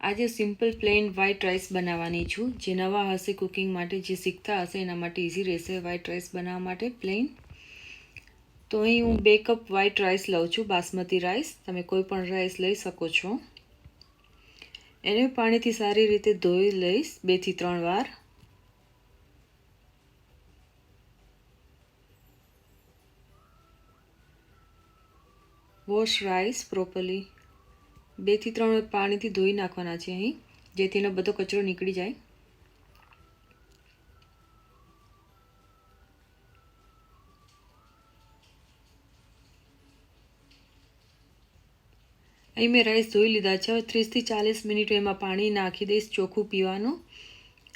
આજે simple plane white rice બનાવવાની છું. જે નવા હશે કુકિંગ માટે, જે શીખતા હશે એના માટે ઇઝી રહેશે વ્હાઈટ રાઈસ બનાવવા માટે પ્લેન. તો અહીં હું 2 કપ વ્હાઈટ રાઈસ લઉં છું, બાસમતી રાઈસ. તમે કોઈ પણ રાઈસ લઈ શકો છો. એને પાણીથી સારી રીતે ધોઈ લઈશ 2 થી 3 વાર. Wash rice properly. 2 થી 3 વાર પાણીથી ધોઈ નાખવાના છે અહીં, જેથી એનો બધો કચરો નીકળી જાય. અહીં મેં રાઈસ ધોઈ લીધા છે. હવે 30 થી 40 મિનિટ એમાં પાણી નાખી દઈશ ચોખ્ખું પીવાનું,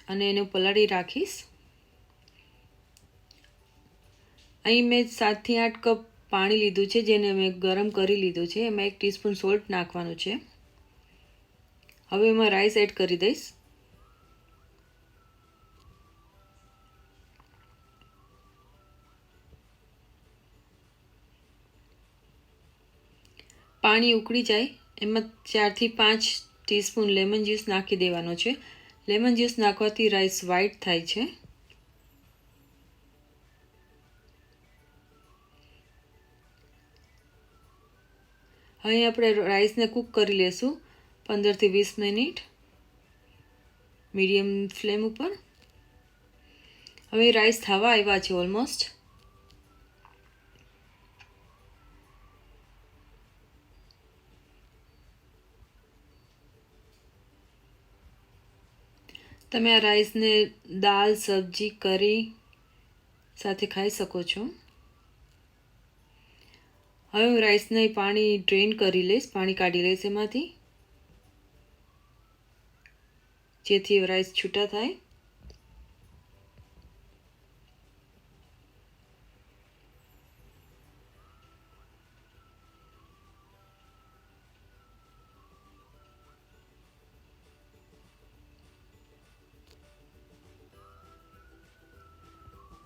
અને એને પલાળી રાખીશ. અહીં મેં 7 થી 8 કપ પાણી લીધું છે, જેને મેં ગરમ કરી લીધું છે. એમાં 1 ટીસ્પૂન સોલ્ટ નાખવાનું છે. હવે એમાં રાઈસ એડ કરી દઈશ. પાણી ઉકળી જાય એમાં 4 થી 5 ટીસ્પૂન લેમન જ્યુસ નાખી દેવાનો છે. લેમન જ્યુસ નાખવાથી રાઈસ વ્હાઈટ થાય છે. અહીં આપણે રાઈસને કૂક કરી લેશું 15 થી 20 મિનિટ મીડિયમ ફ્લેમ ઉપર. હવે રાઈસ થવા આવ્યા છે ઓલમોસ્ટ. તમે આ રાઈસને દાલ, સબ્જી, કરી સાથે ખાઈ શકો છો. હવે હું રાઈસને પાણી ડ્રેન કરી લઈશ, પાણી કાઢી લઈશ એમાંથી, જેથી રાઈસ છૂટા થાય.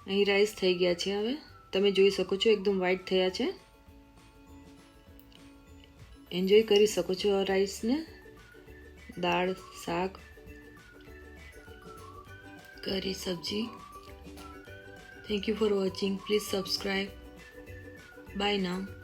અહીં રાઈસ થઈ ગયા છે. હવે તમે જોઈ શકો છો એકદમ વ્હાઈટ થયા છે. એન્જોય કરી શકો છો આ રાઈસને. દાળ, શાક, કરી, સબ્જી. Thank you for watching. Please subscribe. Bye now.